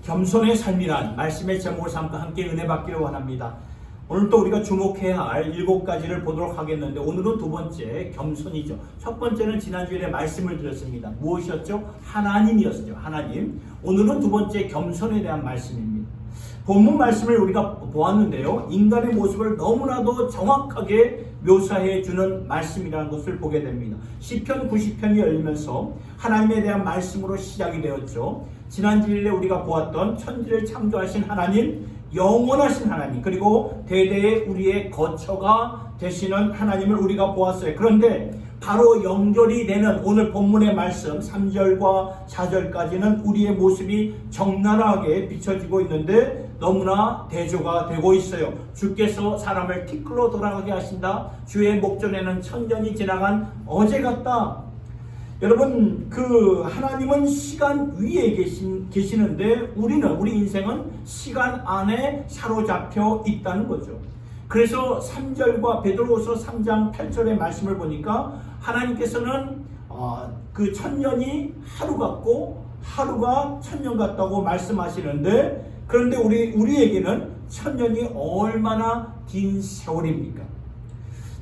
겸손의 삶이란 말씀의 제목을 삼고 함께 은혜 받기를 원합니다. 오늘 또 우리가 주목해야 할 7가지를 보도록 하겠는데, 오늘은 두 번째 겸손이죠. 첫 번째는 지난주에 말씀을 드렸습니다. 무엇이었죠? 하나님이었죠. 하나님. 오늘은 두 번째 겸손에 대한 말씀입니다. 본문 말씀을 우리가 보았는데요, 인간의 모습을 너무나도 정확하게 묘사해 주는 말씀이라는 것을 보게 됩니다. 시편 90편이 열리면서 하나님에 대한 말씀으로 시작이 되었죠. 지난주일에 우리가 보았던 천지를 창조하신 하나님, 영원하신 하나님, 그리고 대대의 우리의 거처가 되시는 하나님을 우리가 보았어요. 그런데 바로 연결이 되는 오늘 본문의 말씀 3절과 4절까지는 우리의 모습이 적나라하게 비춰지고 있는데 너무나 대조가 되고 있어요. 주께서 사람을 티끌로 돌아가게 하신다. 주의 목전에는 천년이 지나간 어제 같다. 여러분, 하나님은 시간 위에 계시는데 우리 인생은 시간 안에 사로잡혀 있다는 거죠. 그래서 3절과 베드로후서 3장 8절의 말씀을 보니까 하나님께서는 그 천년이 하루 같고 하루가 천년 같다고 말씀하시는데, 그런데 우리에게는 천년이 얼마나 긴 세월입니까?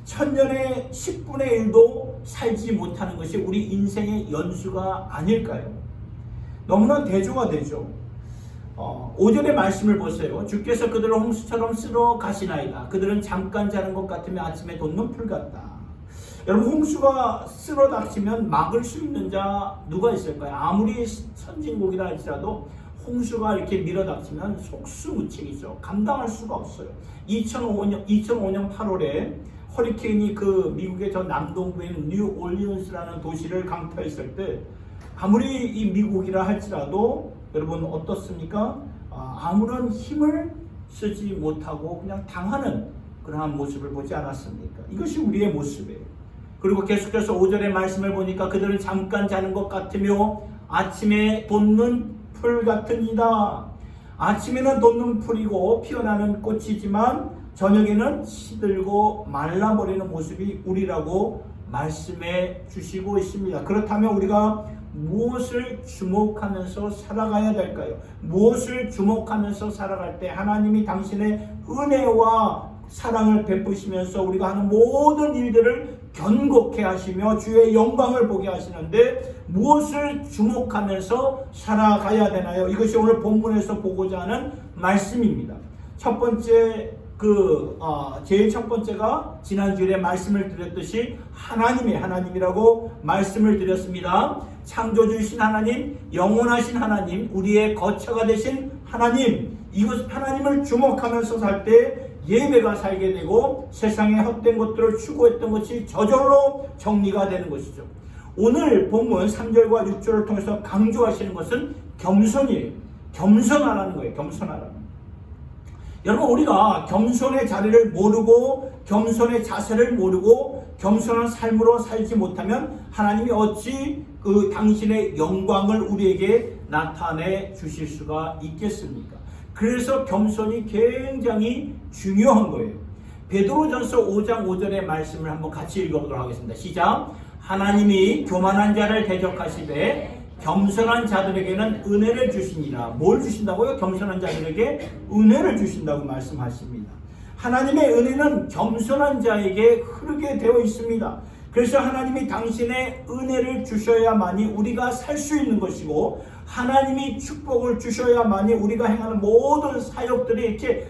천년의 10분의 1도 살지 못하는 것이 우리 인생의 연수가 아닐까요? 너무나 대조가 되죠. 5절의 말씀을 보세요. 주께서 그들을 홍수처럼 쓸어 가시나이다. 그들은 잠깐 자는 것 같으며 아침에 돋는 풀 같다. 여러분, 홍수가 쓸어 닥치면 막을 수 있는 자 누가 있을까요? 아무리 선진국이라 할지라도 홍수가 이렇게 밀어닥치면 속수무책이죠. 감당할 수가 없어요. 2005년 8월에 허리케인이 미국의 저 남동부인 뉴올리언스라는 도시를 강타했을 때, 아무리 이 미국이라 할지라도 여러분 어떻습니까? 아무런 힘을 쓰지 못하고 그냥 당하는 그러한 모습을 보지 않았습니까? 이것이 우리의 모습이에요. 그리고 계속해서 5절의 말씀을 보니까 그들은 잠깐 자는 것 같으며 아침에 돋는 풀 같으니라. 아침에는 돋는 풀이고 피어나는 꽃이지만 저녁에는 시들고 말라버리는 모습이 우리라고 말씀해 주시고 있습니다. 그렇다면 우리가 무엇을 주목하면서 살아가야 될까요? 무엇을 주목하면서 살아갈 때 하나님이 당신의 은혜와 사랑을 베푸시면서 우리가 하는 모든 일들을 견고케 하시며 주의 영광을 보게 하시는데, 무엇을 주목하면서 살아가야 되나요? 이것이 오늘 본문에서 보고자 하는 말씀입니다. 첫 번째, 제일 첫 번째가 지난주에 말씀을 드렸듯이 하나님이라고 말씀을 드렸습니다. 창조주이신 하나님, 영원하신 하나님, 우리의 거처가 되신 하나님, 이것 하나님을 주목하면서 살 때 예배가 살게 되고 세상의 헛된 것들을 추구했던 것이 저절로 정리가 되는 것이죠. 오늘 본문 3절과 6절을 통해서 강조하시는 것은 겸손이에요. 겸손하라는 거예요. 겸손하라는. 여러분, 우리가 겸손의 자리를 모르고 겸손의 자세를 모르고 겸손한 삶으로 살지 못하면 하나님이 어찌 당신의 영광을 우리에게 나타내 주실 수가 있겠습니까? 그래서 겸손이 굉장히 중요한 거예요. 베드로전서 5장 5절의 말씀을 한번 같이 읽어보도록 하겠습니다. 시작. 하나님이 교만한 자를 대적하시되 겸손한 자들에게는 은혜를 주시니라. 뭘 주신다고요? 겸손한 자들에게 은혜를 주신다고 말씀하십니다. 하나님의 은혜는 겸손한 자에게 흐르게 되어 있습니다. 그래서 하나님이 당신의 은혜를 주셔야만이 우리가 살 수 있는 것이고, 하나님이 축복을 주셔야만이 우리가 행하는 모든 사역들이 이렇게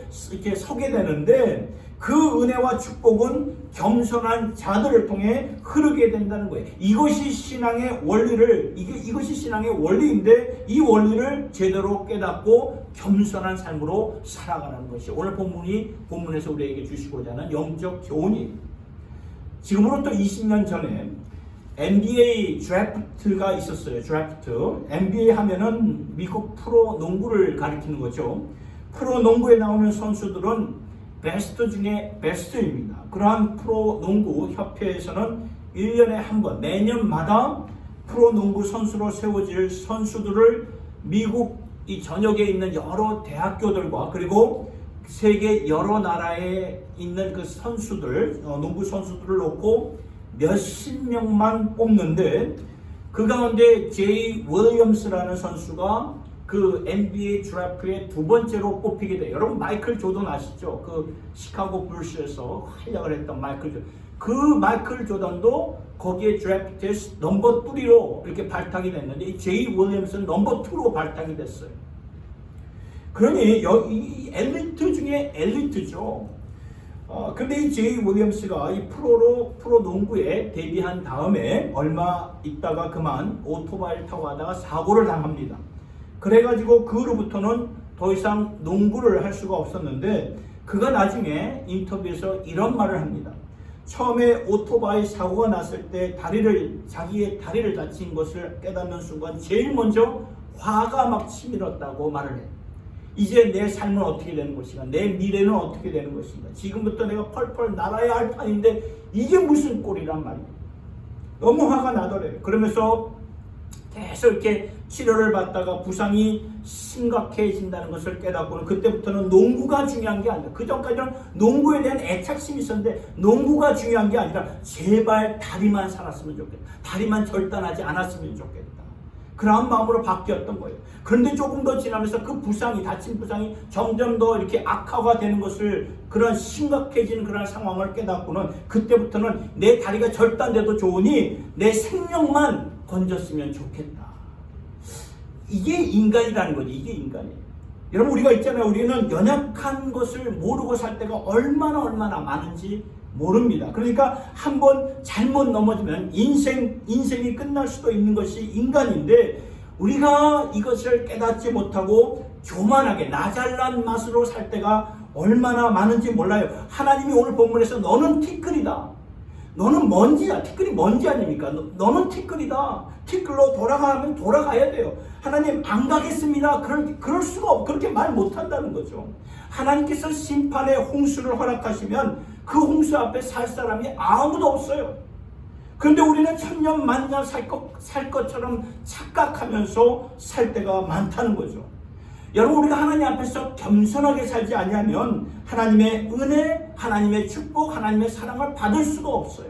서게 되는데, 그 은혜와 축복은 겸손한 자들을 통해 흐르게 된다는 거예요. 이것이 신앙의 원리인데, 이 원리를 제대로 깨닫고 겸손한 삶으로 살아가는 것이 오늘 본문에서 우리에게 주시고자 하는 영적 교훈입니다. 지금으로부터 20년 전에 NBA 드래프트가 있었어요. 드래프트. NBA 하면은 미국 프로 농구를 가리키는 거죠. 프로 농구에 나오는 선수들은 베스트 중에 베스트입니다. 그러한 프로 농구 협회에서는 1년에 한 번, 매년마다 프로 농구 선수로 세워질 선수들을 미국 이 전역에 있는 여러 대학교들과 그리고 세계 여러 나라에 있는 그 선수들, 농구 선수들을 놓고 몇십 명만 뽑는데, 그 가운데 제이 윌리엄스라는 선수가 그 NBA 드래프트의 두 번째로 뽑히게 돼요. 여러분 마이클 조던 아시죠? 그 시카고 불스에서 활약을 했던 마이클 조던. 그 마이클 조던도 거기에 드래프트에서 넘버 3로 이렇게 발탁이 됐는데 이 제이 윌리엄스는 넘버 2로 발탁이 됐어요. 그러니 이 엘리트 중에 엘리트죠. 근데 이 제이 윌리엄스가 이 프로 농구에 데뷔한 다음에 얼마 있다가 그만 오토바이를 타고 가다가 사고를 당합니다. 그래가지고 그 후로부터는 더 이상 농구를 할 수가 없었는데 그가 나중에 인터뷰에서 이런 말을 합니다. 처음에 오토바이 사고가 났을 때 자기의 다리를 다친 것을 깨닫는 순간 제일 먼저 화가 막 치밀었다고 말을 해요. 이제 내 삶은 어떻게 되는 것인가? 내 미래는 어떻게 되는 것인가? 지금부터 내가 펄펄 날아야 할 판인데 이게 무슨 꼴이란 말이에요. 너무 화가 나더래요. 그러면서 계속 이렇게 치료를 받다가 부상이 심각해진다는 것을 깨닫고는 그때부터는 농구가 중요한 게 아니라 그 전까지는 농구에 대한 애착심이 있었는데 농구가 중요한 게 아니라 제발 다리만 살았으면 좋겠다. 다리만 절단하지 않았으면 좋겠다. 그런 마음으로 바뀌었던 거예요. 그런데 조금 더 지나면서 그 다친 부상이 점점 더 이렇게 악화가 되는 것을 그런 심각해지는 그런 상황을 깨닫고는 그때부터는 내 다리가 절단돼도 좋으니 내 생명만 건졌으면 좋겠다. 이게 인간이라는 거지. 이게 인간이에요. 여러분 우리가 있잖아요. 우리는 연약한 것을 모르고 살 때가 얼마나 많은지 모릅니다. 그러니까 한번 잘못 넘어지면 인생이 끝날 수도 있는 것이 인간인데 우리가 이것을 깨닫지 못하고 교만하게 나 잘난 맛으로 살 때가 얼마나 많은지 몰라요. 하나님이 오늘 본문에서 너는 티끌이다. 너는 먼지야. 티끌이 먼지 아닙니까? 너는 티끌이다. 티끌로 돌아가면 돌아가야 돼요. 하나님 안 가겠습니다. 그럴 수가 없고 그렇게 말 못한다는 거죠. 하나님께서 심판의 홍수를 허락하시면 그 홍수 앞에 살 사람이 아무도 없어요. 그런데 우리는 천년 만년 살 것처럼 착각하면서 살 때가 많다는 거죠. 여러분 우리가 하나님 앞에서 겸손하게 살지 아니하면 하나님의 은혜, 하나님의 축복, 하나님의 사랑을 받을 수가 없어요.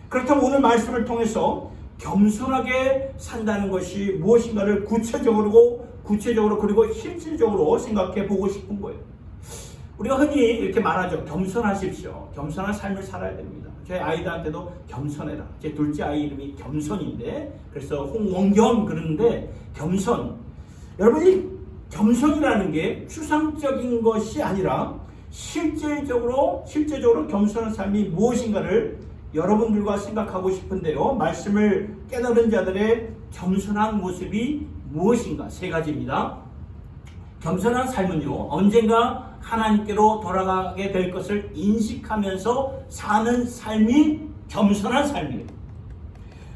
그렇다면 오늘 말씀을 통해서 겸손하게 산다는 것이 무엇인가를 구체적으로 그리고 실질적으로 생각해 보고 싶은 거예요. 우리가 흔히 이렇게 말하죠. 겸손하십시오. 겸손한 삶을 살아야 됩니다. 제 아이들한테도 겸손해라. 제 둘째 아이 이름이 겸손인데 그래서 홍원겸 그러는데 겸손. 여러분 이 겸손이라는 게 추상적인 것이 아니라 실제적으로 겸손한 삶이 무엇인가를 여러분들과 생각하고 싶은데요. 말씀을 깨달은 자들의 겸손한 모습이 무엇인가? 세 가지입니다. 겸손한 삶은요. 언젠가 하나님께로 돌아가게 될 것을 인식하면서 사는 삶이 겸손한 삶이에요.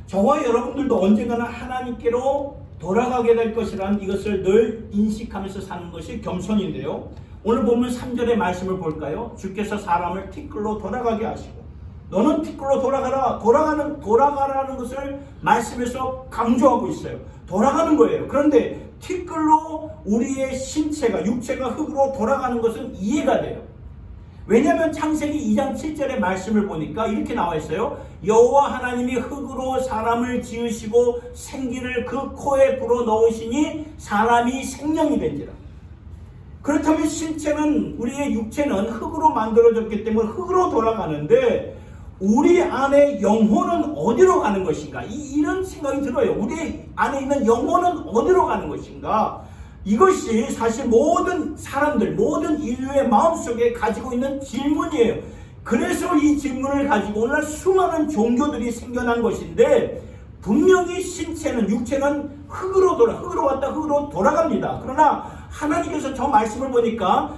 저와 여러분들도 언젠가는 하나님께로 돌아가게 될 것이라는 이것을 늘 인식하면서 사는 것이 겸손인데요. 오늘 보면 3절의 말씀을 볼까요? 주께서 사람을 티끌로 돌아가게 하시고 너는 티끌로 돌아가라. 돌아가라는 것을 말씀에서 강조하고 있어요. 돌아가는 거예요. 그런데 티끌로 우리의 신체가 육체가 흙으로 돌아가는 것은 이해가 돼요. 왜냐하면 창세기 2장 7절의 말씀을 보니까 이렇게 나와 있어요. 여호와 하나님이 흙으로 사람을 지으시고 생기를 그 코에 불어넣으시니 사람이 생명이 된지라. 그렇다면 신체는 우리의 육체는 흙으로 만들어졌기 때문에 흙으로 돌아가는데 우리 안에 영혼은 어디로 가는 것인가? 이런 생각이 들어요. 우리 안에 있는 영혼은 어디로 가는 것인가? 이것이 사실 모든 사람들, 모든 인류의 마음속에 가지고 있는 질문이에요. 그래서 이 질문을 가지고 오늘날 수많은 종교들이 생겨난 것인데 분명히 신체는, 육체는 흙으로 왔다 흙으로 돌아갑니다. 그러나 하나님께서 저 말씀을 보니까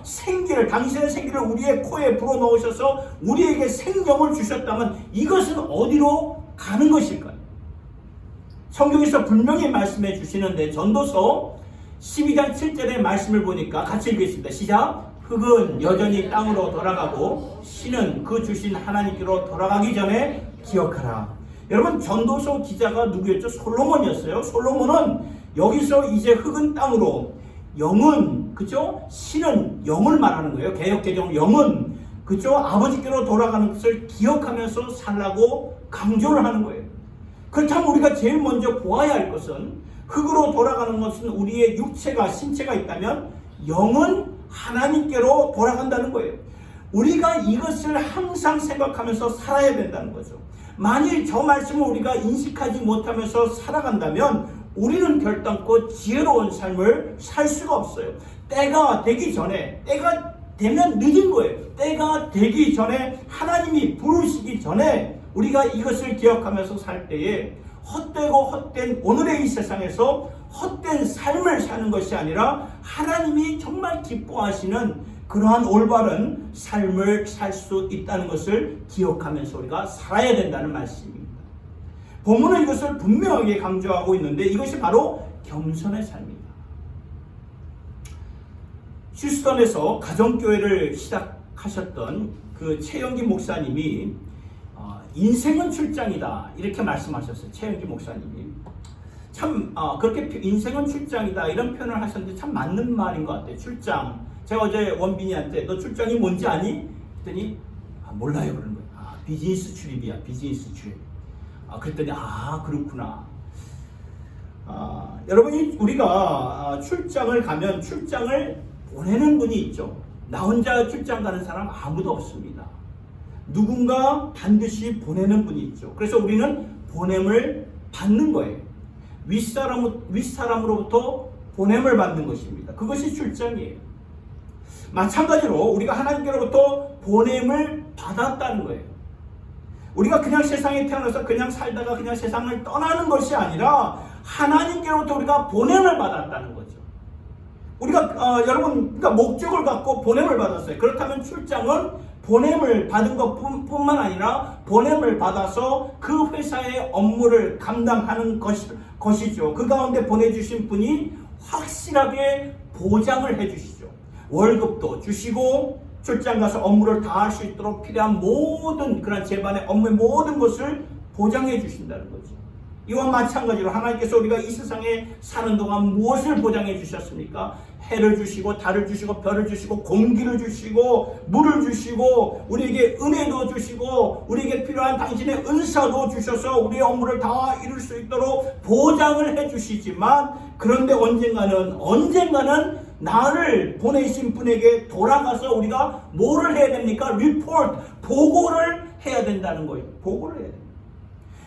당신의 생기를 우리의 코에 불어넣으셔서 우리에게 생명을 주셨다면 이것은 어디로 가는 것일까요? 성경에서 분명히 말씀해 주시는데 전도서 12장 7절의 말씀을 보니까 같이 읽겠습니다. 시작! 흙은 여전히 땅으로 돌아가고 신은 그 주신 하나님께로 돌아가기 전에 기억하라. 여러분 전도서 기자가 누구였죠? 솔로몬이었어요. 솔로몬은 여기서 이제 흙은 땅으로 영은 그죠? 신은 영을 말하는 거예요. 개역개정 영은 그죠? 아버지께로 돌아가는 것을 기억하면서 살라고 강조를 하는 거예요. 그렇다면 우리가 제일 먼저 보아야 할 것은 흙으로 돌아가는 것은 우리의 육체가 신체가 있다면 영은 하나님께로 돌아간다는 거예요. 우리가 이것을 항상 생각하면서 살아야 된다는 거죠. 만일 저 말씀을 우리가 인식하지 못하면서 살아간다면 우리는 결단코 지혜로운 삶을 살 수가 없어요. 때가 되기 전에, 때가 되면 늦은 거예요. 때가 되기 전에, 하나님이 부르시기 전에 우리가 이것을 기억하면서 살 때에 헛되고 헛된 오늘의 이 세상에서 헛된 삶을 사는 것이 아니라 하나님이 정말 기뻐하시는 그러한 올바른 삶을 살 수 있다는 것을 기억하면서 우리가 살아야 된다는 말씀입니다. 본문은 이것을 분명하게 강조하고 있는데 이것이 바로 겸손의 삶입니다. 휴스턴에서 가정교회를 시작하셨던 그 최영기 목사님이 인생은 출장이다 이렇게 말씀하셨어요. 최영기 목사님이 참 그렇게 인생은 출장이다 이런 표현을 하셨는데 참 맞는 말인 것 같아요. 출장. 제가 어제 원빈이한테 너 출장이 뭔지 아니? 그랬더니 몰라요 그러는 거예요. 비즈니스 출입이야. 비즈니스 출입. 그랬더니 그렇구나. 여러분이 우리가 출장을 가면 출장을 보내는 분이 있죠. 나 혼자 출장 가는 사람 아무도 없습니다. 누군가 반드시 보내는 분이 있죠. 그래서 우리는 보냄을 받는 거예요. 윗사람으로부터 보냄을 받는 것입니다. 그것이 출장이에요. 마찬가지로 우리가 하나님께로부터 보냄을 받았다는 거예요. 우리가 그냥 세상에 태어나서 그냥 살다가 그냥 세상을 떠나는 것이 아니라 하나님께로부터 우리가 보냄을 받았다는 거죠. 우리가 여러분 그러니까 목적을 갖고 보냄을 받았어요. 그렇다면 출장은 보냄을 받은 것뿐만 아니라 보냄을 받아서 그 회사의 업무를 감당하는 것이죠. 그 가운데 보내주신 분이 확실하게 보장을 해주시죠. 월급도 주시고 출장 가서 업무를 다 할 수 있도록 필요한 모든 그런 제반의 업무의 모든 것을 보장해 주신다는 거죠. 이와 마찬가지로 하나님께서 우리가 이 세상에 사는 동안 무엇을 보장해 주셨습니까? 해를 주시고 달을 주시고 별을 주시고 공기를 주시고 물을 주시고 우리에게 은혜도 주시고 우리에게 필요한 당신의 은사도 주셔서 우리의 업무를 다 이룰 수 있도록 보장을 해 주시지만 그런데 언젠가는 나를 보내신 분에게 돌아가서 우리가 뭐를 해야 됩니까? 보고를 해야 된다는 거예요. 보고를 해야 됩니다.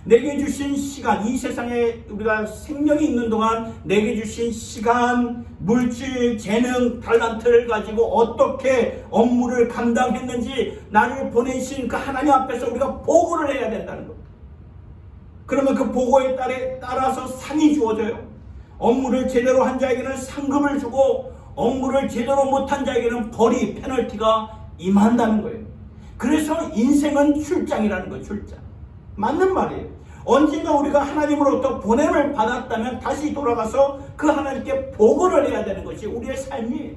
내게 주신 시간, 이 세상에 우리가 생명이 있는 동안 내게 주신 시간, 물질, 재능, 달란트를 가지고 어떻게 업무를 감당했는지 나를 보내신 그 하나님 앞에서 우리가 보고를 해야 된다는 겁니다. 그러면 그 보고에 따라서 상이 주어져요. 업무를 제대로 한 자에게는 상금을 주고 업무를 제대로 못한 자에게는 벌이, 페널티가 임한다는 거예요. 그래서 인생은 출장이라는 거예요. 출장. 맞는 말이에요. 언젠가 우리가 하나님으로부터 보냄을 받았다면 다시 돌아가서 그 하나님께 보고를 해야 되는 것이 우리의 삶이에요.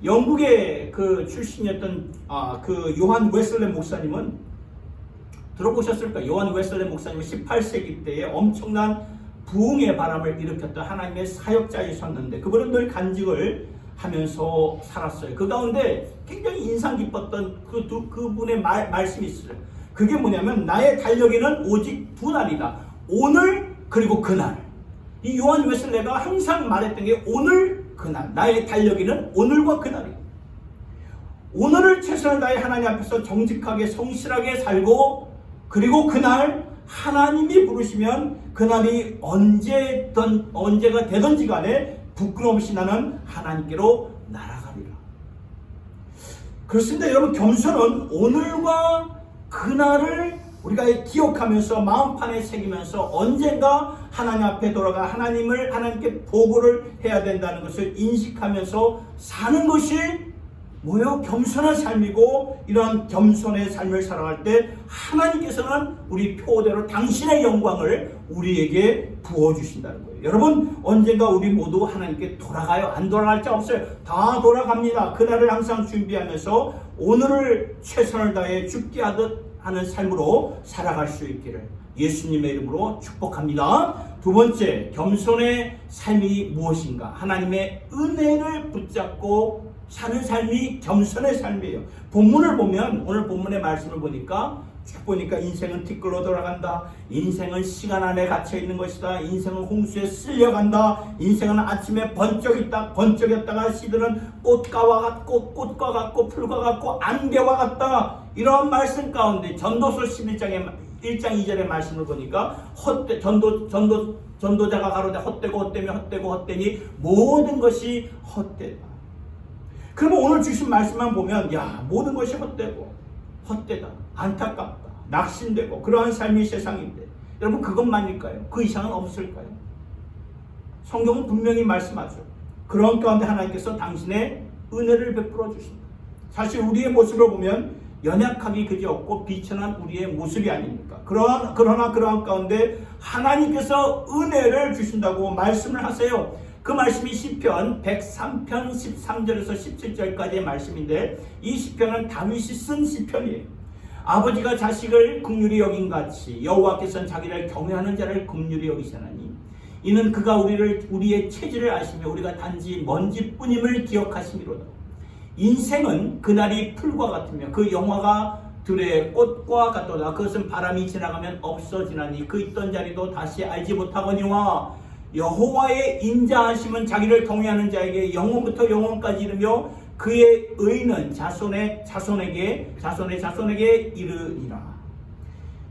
영국의 그 출신이었던 그 요한 웨슬레 목사님은 들어보셨을까요? 요한 웨슬레 목사님은 18세기 때에 엄청난 부흥의 바람을 일으켰던 하나님의 사역자이셨는데 그분은 늘 간직을 하면서 살았어요. 그 가운데 굉장히 인상 깊었던 그분의 말씀이 있어요. 그게 뭐냐면 나의 달력에는 오직 두 날이다. 오늘 그리고 그날. 이 요한 웨슬레가 항상 말했던 게 오늘 그날. 나의 달력에는 오늘과 그날이다. 오늘을 최선을 다해 하나님 앞에서 정직하게 성실하게 살고 그리고 그날 하나님이 부르시면 그날이 언제가 되든지 간에 부끄럼 없이 나는 하나님께로 날아가리라. 그렇습니다. 여러분 겸손은 오늘과 그날을 우리가 기억하면서 마음판에 새기면서 언젠가 하나님 앞에 돌아가 하나님께 보고를 해야 된다는 것을 인식하면서 사는 것이 겸손한 삶이고 이러한 겸손의 삶을 살아갈 때 하나님께서는 우리 표대로 당신의 영광을 우리에게 부어주신다는 거예요. 여러분 언젠가 우리 모두 하나님께 돌아가요? 안 돌아갈 자 없어요. 다 돌아갑니다. 그날을 항상 준비하면서 오늘을 최선을 다해 죽게 하는 삶으로 살아갈 수 있기를 예수님의 이름으로 축복합니다. 두 번째, 겸손의 삶이 무엇인가? 하나님의 은혜를 붙잡고 사는 삶이 겸손의 삶이에요. 본문을 보면 오늘 본문의 말씀을 보니까 쭉 보니까 인생은 티끌로 돌아간다. 인생은 시간 안에 갇혀 있는 것이다. 인생은 홍수에 쓸려간다. 인생은 아침에 번쩍였다가 시드는 꽃과 같고 풀과 같고 안개와 같다. 이런 말씀 가운데 전도서 11장의 1장 2절의 말씀을 보니까 전도자가 가로되 헛되니 모든 것이 헛되다. 그러면 오늘 주신 말씀만 보면 모든 것이 헛되다, 안타깝다, 낙심되고 그러한 삶이 세상인데 여러분 그것만일까요? 그 이상은 없을까요? 성경은 분명히 말씀하죠. 그런 가운데 하나님께서 당신의 은혜를 베풀어 주신다. 사실 우리의 모습을 보면 연약함이 그지없고 비천한 우리의 모습이 아닙니까? 그러나 그러한 가운데 하나님께서 은혜를 주신다고 말씀을 하세요. 그 말씀이 시편 103편 13절에서 17절까지의 말씀인데 이 시편은 다윗이 쓴 시편이에요. 아버지가 자식을 긍휼히 여긴 같이 여호와께서는 자기를 경외하는 자를 긍휼히 여기시나니 이는 그가 우리의 체질을 아시며 우리가 단지 먼지뿐임을 기억하심이로다. 인생은 그날이 풀과 같으며 그 영화가 들의 꽃과 같도다. 그것은 바람이 지나가면 없어지나니 그 있던 자리도 다시 알지 못하거니와 여호와의 인자하심은 자기를 경외하는 자에게 영원부터 영원까지 이르며 그의 의는 자손의 자손에게 이르니라.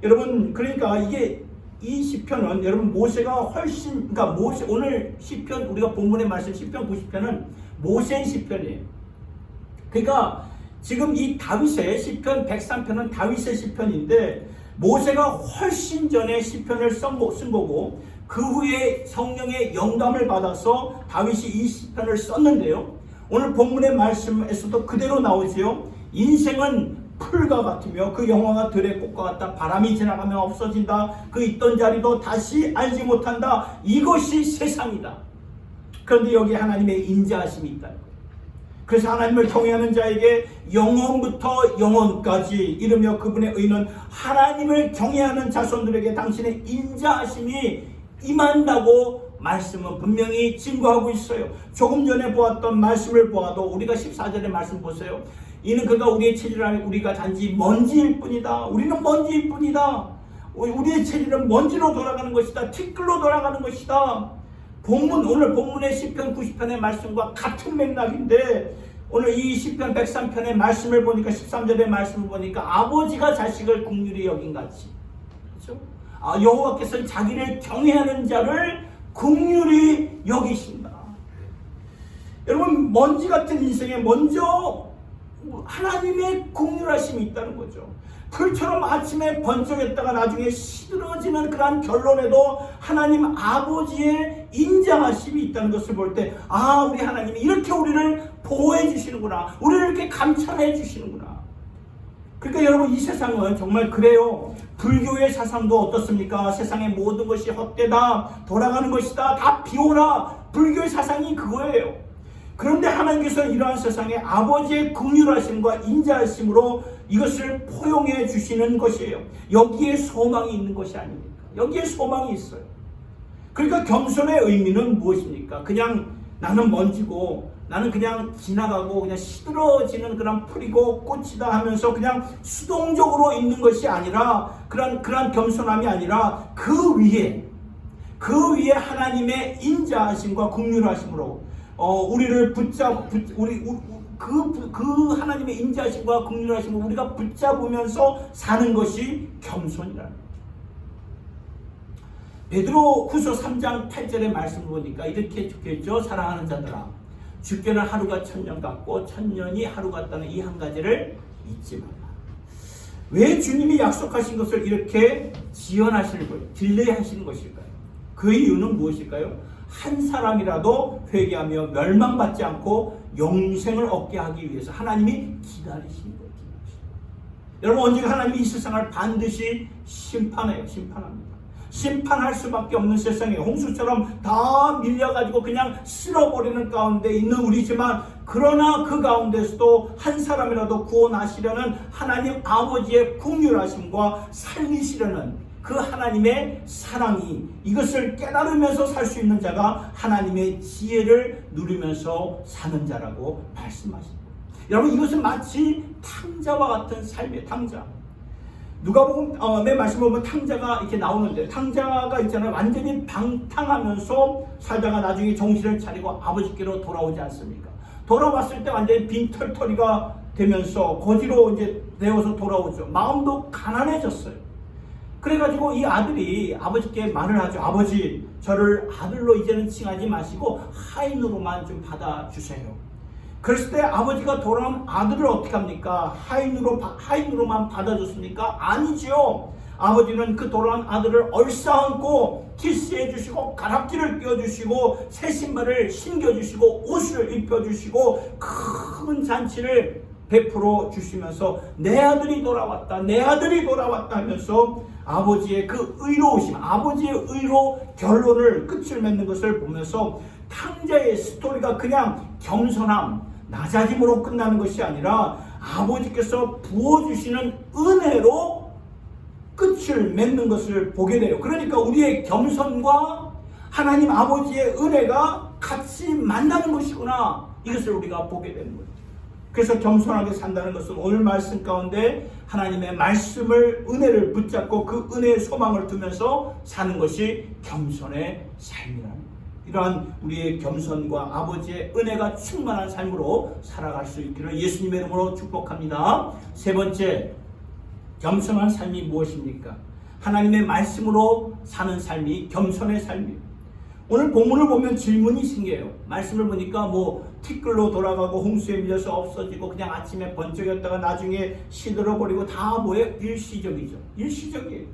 여러분 그러니까 이 시편은 여러분 모세가 오늘 시편 우리가 본문에 말씀 시편 90편은 모세의 시편이에요. 그러니까 지금 이 다윗의 시편 103편은 다윗의 시편인데 모세가 훨씬 전에 시편을 쓴 거고 그 후에 성령의 영감을 받아서 다윗이 이 시편을 썼는데요. 오늘 본문의 말씀에서도 그대로 나오지요. 인생은 풀과 같으며 그 영화가 들의 꽃과 같다. 바람이 지나가면 없어진다. 그 있던 자리도 다시 알지 못한다. 이것이 세상이다. 그런데 여기 하나님의 인자하심이 있다. 그래서 하나님을 경외하는 자에게 영원부터 영원까지 이르며 그분의 의는 하나님을 경외하는 자손들에게 당신의 인자하심이 임한다고 말씀은 분명히 증거하고 있어요. 조금 전에 보았던 말씀을 보아도 우리가 14절의 말씀 보세요. 이는 그가 우리의 체질을 알고 우리가 단지 먼지일 뿐이다. 우리는 먼지일 뿐이다. 우리의 체질은 먼지로 돌아가는 것이다. 티끌로 돌아가는 것이다. 오늘 본문의 시편 90편의 말씀과 같은 맥락인데 오늘 이 시편 103편의 말씀을 보니까 13절의 말씀을 보니까 아버지가 자식을 긍휼히 여긴 같이 그렇죠? 여호와께서는 자기를 경외하는 자를 긍휼히 여기신다. 여러분 먼지 같은 인생에 먼저 하나님의 긍휼하심이 있다는 거죠. 풀처럼 아침에 번쩍였다가 나중에 시들어지는 그러한 결론에도 하나님 아버지의 인자하심이 있다는 것을 볼 때 우리 하나님이 이렇게 우리를 보호해 주시는구나. 우리를 이렇게 감찰해 주시는구나. 그러니까 여러분 이 세상은 정말 그래요. 불교의 사상도 어떻습니까? 세상의 모든 것이 헛되다. 돌아가는 것이다. 다 비워라. 불교의 사상이 그거예요. 그런데 하나님께서 이러한 세상에 아버지의 긍휼하심과 인자하심으로 이것을 포용해 주시는 것이에요. 여기에 소망이 있는 것이 아닙니까? 여기에 소망이 있어요. 그러니까 겸손의 의미는 무엇입니까? 그냥 나는 먼지고 나는 그냥 지나가고 그냥 시들어지는 그런 풀이고 꽃이다 하면서 그냥 수동적으로 있는 것이 아니라 그런 겸손함이 아니라 그 위에 하나님의 인자하심과 긍휼하심으로 우리를 그 하나님의 인자하심과 긍휼하심을 우리가 붙잡으면서 사는 것이 겸손이라는 거죠. 베드로 후서 3장 8절의 말씀을 보니까 이렇게 적혀있죠. 사랑하는 자들아 주께는 하루가 천년 같고 천년이 하루 같다는 이 한 가지를 잊지 말라. 왜 주님이 약속하신 것을 이렇게 지연하시는 거예요? 딜레이 하시는 것일까요? 그 이유는 무엇일까요? 한 사람이라도 회개하며 멸망받지 않고 영생을 얻게 하기 위해서 하나님이 기다리시는 거예요. 여러분 언젠가 하나님이 이 세상을 반드시 심판합니다. 심판할 수밖에 없는 세상에 홍수처럼 다 밀려가지고 그냥 쓸어버리는 가운데 있는 우리지만 그러나 그 가운데서도 한 사람이라도 구원하시려는 하나님 아버지의 긍휼하심과 살리시려는 그 하나님의 사랑이 이것을 깨달으면서 살 수 있는 자가 하나님의 지혜를 누리면서 사는 자라고 말씀하십니다. 여러분 이것은 마치 탕자와 같은 삶의 탕자. 누가복음 내 말씀 보면 탕자가 이렇게 나오는데, 탕자가 있잖아요. 완전히 방탕하면서 살다가 나중에 정신을 차리고 아버지께로 돌아오지 않습니까? 돌아왔을 때 완전히 빈털터리가 되면서 거지로 이제 되어서 돌아오죠. 마음도 가난해졌어요. 그래가지고 이 아들이 아버지께 말을 하죠. 아버지, 저를 아들로 이제는 칭하지 마시고 하인으로만 좀 받아주세요. 그랬을 때 아버지가 돌아온 아들을 어떻게 합니까? 하인으로만 받아줬습니까? 아니죠. 아버지는 그 돌아온 아들을 얼싸안고 키스해 주시고 가락지를 껴주시고 새 신발을 신겨주시고 옷을 입혀주시고 큰 잔치를 베풀어 주시면서 내 아들이 돌아왔다, 내 아들이 돌아왔다 하면서 아버지의 그 의로우심, 아버지의 의로 결론을 끝을 맺는 것을 보면서 탕자의 스토리가 그냥 겸손함, 낮아짐으로 끝나는 것이 아니라 아버지께서 부어주시는 은혜로 끝을 맺는 것을 보게 돼요. 그러니까 우리의 겸손과 하나님 아버지의 은혜가 같이 만나는 것이구나, 이것을 우리가 보게 되는 거죠. 그래서 겸손하게 산다는 것은 오늘 말씀 가운데 하나님의 말씀을, 은혜를 붙잡고 그 은혜의 소망을 두면서 사는 것이 겸손의 삶이라는 거예요. 이러한 우리의 겸손과 아버지의 은혜가 충만한 삶으로 살아갈 수 있기를 예수님의 이름으로 축복합니다. 세 번째, 겸손한 삶이 무엇입니까? 하나님의 말씀으로 사는 삶이 겸손의 삶이에요. 오늘 본문을 보면 질문이 생겨요. 말씀을 보니까 티끌로 돌아가고 홍수에 밀려서 없어지고 그냥 아침에 번쩍였다가 나중에 시들어버리고 다 뭐예요? 일시적이죠. 일시적이에요.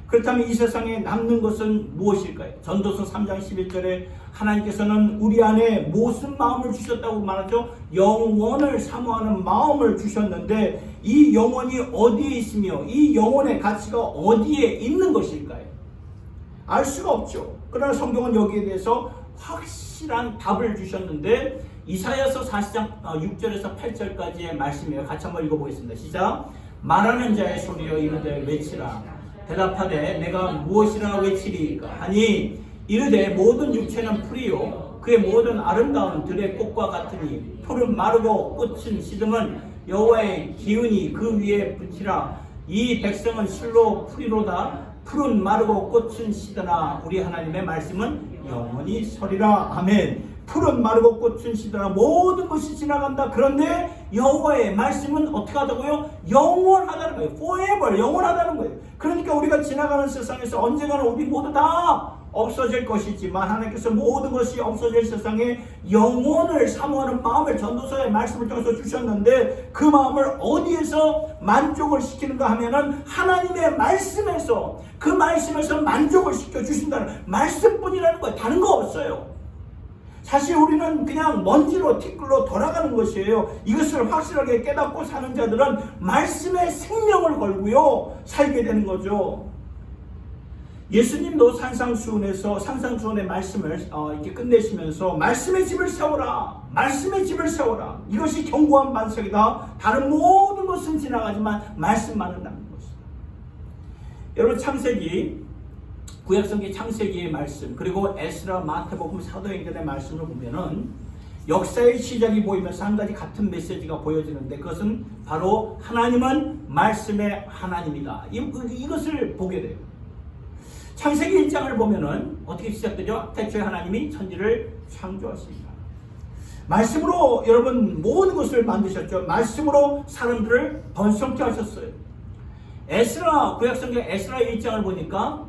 그렇다면 이 세상에 남는 것은 무엇일까요? 전도서 3장 11절에 하나님께서는 우리 안에 무슨 마음을 주셨다고 말하죠? 영원을 사모하는 마음을 주셨는데 이 영혼이 어디에 있으며 이 영혼의 가치가 어디에 있는 것일까요? 알 수가 없죠. 그러나 성경은 여기에 대해서 확실한 답을 주셨는데 이사야서 40장 6절에서 8절까지의 말씀이에요. 같이 한번 읽어보겠습니다. 시작. 말하는 자의 소리여 이르되 외치라. 대답하되 내가 무엇이라 외치리이까 하니 이르되 모든 육체는 풀이요 그의 모든 아름다운 들의 꽃과 같으니 풀은 마르고 꽃은 시듬은 여호와의 기운이 그 위에 붙이라. 이 백성은 실로 풀이로다. 풀은 마르고 꽃은 시드나 우리 하나님의 말씀은 영원히 서리라. 아멘. 풀은 마르고 꽃은 시드나 모든 것이 지나간다. 그런데 여호와의 말씀은 어떻게 하다고요? 영원하다는 거예요. forever, 영원하다는 거예요. 그러니까 우리가 지나가는 세상에서 언젠가는 우리 모두 다 없어질 것이지만 하나님께서 모든 것이 없어질 세상에 영원을 사모하는 마음을 전도서의 말씀을 통해서 주셨는데 그 마음을 어디에서 만족을 시키는가 하면은 하나님의 말씀에서, 그 말씀에서 만족을 시켜 주신다는 말씀뿐이라는 거예요. 다른 거 없어요. 사실 우리는 그냥 먼지로 티끌로 돌아가는 것이에요. 이것을 확실하게 깨닫고 사는 자들은 말씀에 생명을 걸고요 살게 되는 거죠. 예수님도 산상수훈의 말씀을 이렇게 끝내시면서 말씀의 집을 세워라, 말씀의 집을 세워라. 이것이 견고한 반석이다. 다른 모든 것은 지나가지만 말씀만은 남는 것이다. 여러분, 창세기, 구약성경 창세기의 말씀, 그리고 에스라, 마태복음, 사도행전의 말씀을 보면은 역사의 시작이 보이면서 한 가지 같은 메시지가 보여지는데 그것은 바로 하나님은 말씀의 하나님이다. 이것을 보게 돼요. 창세기 1장을 보면은 어떻게 시작되죠? 태초에 하나님이 천지를 창조하십니다. 말씀으로 여러분 모든 것을 만드셨죠. 말씀으로 사람들을 번성케 하셨어요. 구약성경 에스라 1장을 보니까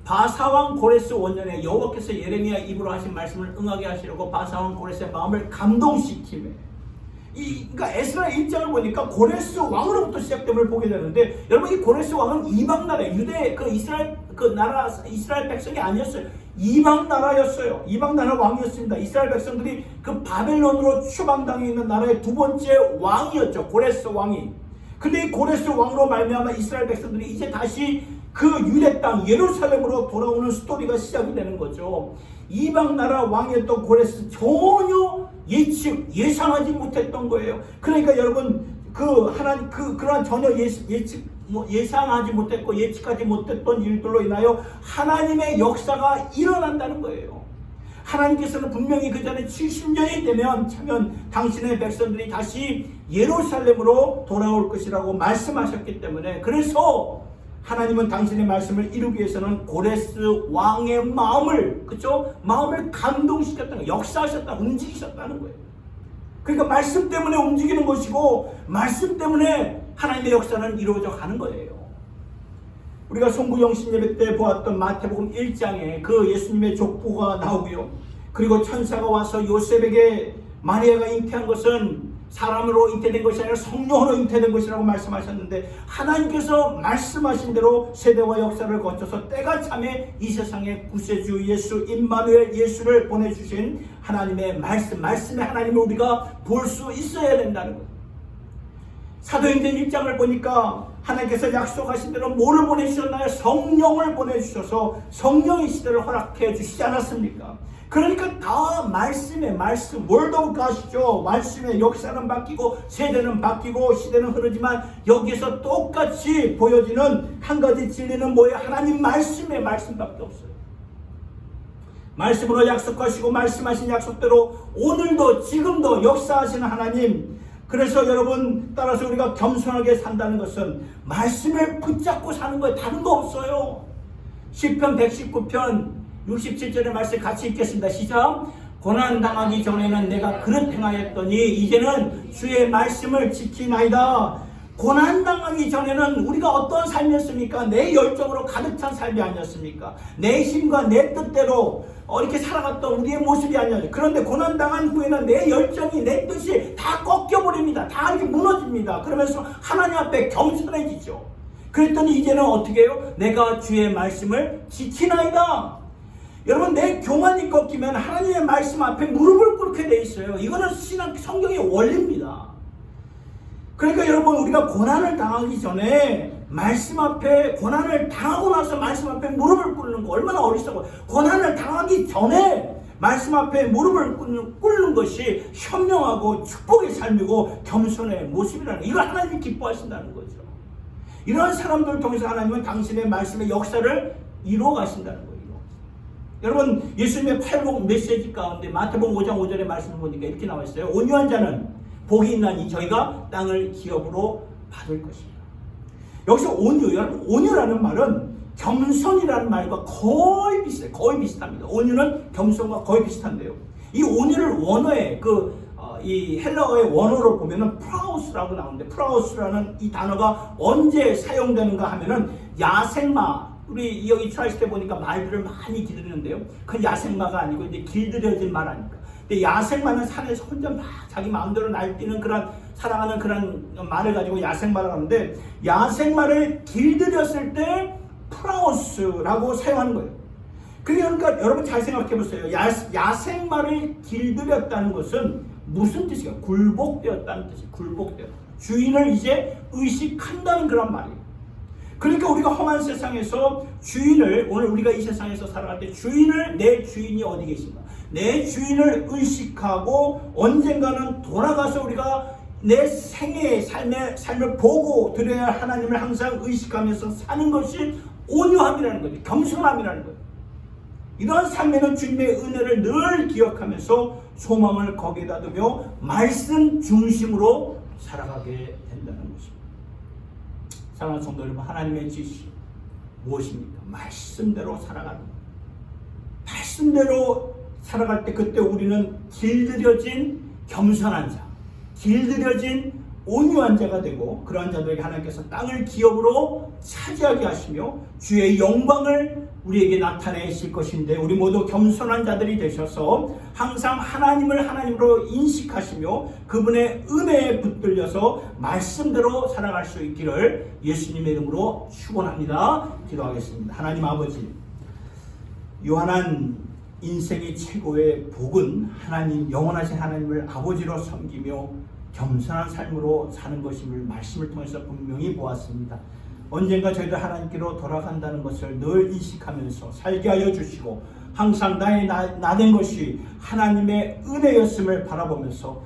바사왕 고레스 원년에 여호와께서 예레미야 입으로 하신 말씀을 응하게 하시려고 바사왕 고레스의 마음을 감동시키며, 그러니까 에스라 1장을 보니까 고레스 왕으로부터 시작됨을 보게 되는데, 여러분 이 고레스 왕은 이방 나라, 유대 이스라엘 백성이 아니었어요. 이방 나라였어요. 이방 나라 왕이었습니다. 이스라엘 백성들이 그 바벨론으로 추방당해 있는 나라의 두 번째 왕이었죠. 고레스 왕이. 근데 이 고레스 왕으로 말미암아 이스라엘 백성들이 이제 다시 그 유대 땅 예루살렘으로 돌아오는 스토리가 시작이 되는 거죠. 이방 나라 왕이었던 고레스 전혀 예상하지 못했던 거예요. 그러니까 여러분 그러한 전혀 예상하지 못했고 예측하지 못했던 일들로 인하여 하나님의 역사가 일어난다는 거예요. 하나님께서는 분명히 그 전에 70년이 되면 당신의 백성들이 다시 예루살렘으로 돌아올 것이라고 말씀하셨기 때문에, 그래서 하나님은 당신의 말씀을 이루기 위해서는 고레스 왕의 마음을, 그렇죠? 마음을 감동시켰다는 거예요. 역사하셨다, 움직이셨다는 거예요. 그러니까 말씀 때문에 움직이는 것이고 말씀 때문에 하나님의 역사는 이루어져 가는 거예요. 우리가 송구영신 예배 때 보았던 마태복음 1장에 그 예수님의 족보가 나오고요. 그리고 천사가 와서 요셉에게 마리아가 잉태한 것은 사람으로 잉태된 것이 아니라 성령으로 잉태된 것이라고 말씀하셨는데, 하나님께서 말씀하신 대로 세대와 역사를 거쳐서 때가 참에 이 세상에 구세주 예수 임마누엘 예수를 보내주신 하나님의 말씀의 하나님을 우리가 볼 수 있어야 된다는 거예요. 사도행전 1장을 보니까 하나님께서 약속하신 대로 뭐를 보내주셨나요? 성령을 보내주셔서 성령의 시대를 허락해 주시지 않았습니까? 그러니까 다 말씀의 말씀, Word of God이죠. 말씀의 역사는 바뀌고 세대는 바뀌고 시대는 흐르지만 여기서 똑같이 보여지는 한 가지 진리는 뭐예요? 하나님 말씀의 말씀밖에 없어요. 말씀으로 약속하시고 말씀하신 약속대로 오늘도 지금도 역사하시는 하나님. 그래서 여러분, 따라서 우리가 겸손하게 산다는 것은 말씀을 붙잡고 사는 거예요. 다른 거 없어요. 시편 119편 67절의 말씀 같이 읽겠습니다. 시작. 고난당하기 전에는 내가 그릇 행하였더니 이제는 주의 말씀을 지키나이다. 고난당하기 전에는 우리가 어떤 삶이었습니까? 내 열정으로 가득 찬 삶이 아니었습니까? 내 힘과 내 뜻대로 이렇게 살아갔던 우리의 모습이 아니었어요. 그런데 고난당한 후에는 내 열정이, 내 뜻이 다 꺾여버립니다. 다 이렇게 무너집니다. 그러면서 하나님 앞에 겸손해지죠. 그랬더니 이제는 어떻게 해요? 내가 주의 말씀을 지키나이다. 여러분, 내 교만이 꺾이면 하나님의 말씀 앞에 무릎을 꿇게 돼 있어요. 이거는 신앙 성경의 원리입니다. 그러니까 여러분, 우리가 고난을 당하기 전에 말씀 앞에, 고난을 당하고 나서 말씀 앞에 무릎을 꿇는 거 얼마나 어리석어요. 고난을 당하기 전에 말씀 앞에 무릎을 꿇는 것이 현명하고 축복의 삶이고 겸손의 모습이라는, 이걸 하나님이 기뻐하신다는 거죠. 이러한 사람들을 통해서 하나님은 당신의 말씀의 역사를 이루어 가신다는 거예요. 여러분, 예수님의 팔복 메시지 가운데 마태복음 5장 5절의 말씀을 보니까 이렇게 나와 있어요. 온유한 자는 복이 있나니 저희가 땅을 기업으로 받을 것이다. 여기서 온유, 여러분, 온유라는 말은 겸손이라는 말과 거의 비슷해요. 거의 비슷합니다. 온유는 겸손과 거의 비슷한데요. 이 온유를 원어에 이 헬라어의 원어로 보면은 프라우스라고 나오는데, 프라우스라는 이 단어가 언제 사용되는가 하면은 야생마, 우리 여기 트라이스 때 보니까 말들을 많이 기르는데요. 그건 야생마가 아니고 이제 길들여진 말 아닙니까? 근데 야생마는 산에서 혼자 막 자기 마음대로 날뛰는 그런, 살아가는 그런 말을 가지고 야생마를 하는데, 야생마를 길들였을 때 프라우스라고 사용하는 거예요. 그러니까 여러분 잘 생각해 보세요. 야생마를 길들였다는 것은 무슨 뜻이에요? 굴복되었다는 뜻이에요. 굴복되었다. 주인을 이제 의식한다는 그런 말이에요. 그러니까 우리가 험한 세상에서 주인을, 오늘 우리가 이 세상에서 살아갈 때 주인을, 내 주인이 어디 계신가? 내 주인을 의식하고 언젠가는 돌아가서 우리가 내 생애의 삶을 보고 드려야 할 하나님을 항상 의식하면서 사는 것이 온유함이라는 거죠. 겸손함이라는 거예요. 이러한 삶에는 주님의 은혜를 늘 기억하면서 소망을 거기에다 두며 말씀 중심으로 살아가게 된다는 것입니다. 사랑하는 성도 여러분, 하나님의 지시 무엇입니까? 말씀대로 살아가는 것. 말씀대로 살아갈 때 그때 우리는 길들여진 겸손한 자, 길들여진 온유한 자가 되고, 그러한 자들에게 하나님께서 땅을 기업으로 차지하게 하시며 주의 영광을 우리에게 나타내실 것인데, 우리 모두 겸손한 자들이 되셔서 항상 하나님을 하나님으로 인식하시며 그분의 은혜에 붙들려서 말씀대로 살아갈 수 있기를 예수님의 이름으로 축원합니다. 기도하겠습니다. 하나님 아버지, 유한한 인생의 최고의 복은 하나님, 영원하신 하나님을 아버지로 섬기며 겸손한 삶으로 사는 것임을 말씀을 통해서 분명히 보았습니다. 언젠가 저희들 하나님께로 돌아간다는 것을 늘 인식하면서 살게 하여 주시고, 항상 나의 나된 것이 하나님의 은혜였음을 바라보면서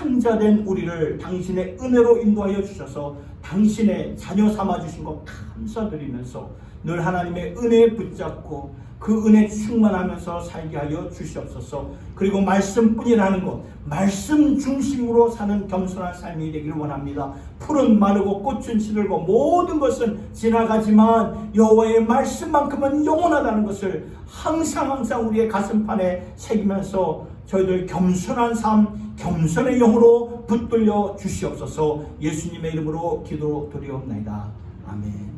창자된 우리를 당신의 은혜로 인도하여 주셔서 당신의 자녀 삼아 주신 것 감사드리면서 늘 하나님의 은혜에 붙잡고 그 은혜 충만하면서 살게 하여 주시옵소서. 그리고 말씀뿐이라는 것, 말씀 중심으로 사는 겸손한 삶이 되기를 원합니다. 풀은 마르고 꽃은 시들고 모든 것은 지나가지만 여호와의 말씀만큼은 영원하다는 것을 항상 우리의 가슴판에 새기면서 저희들 겸손한 삶, 겸손의 영으로 붙들려 주시옵소서. 예수님의 이름으로 기도드리옵나이다. 아멘.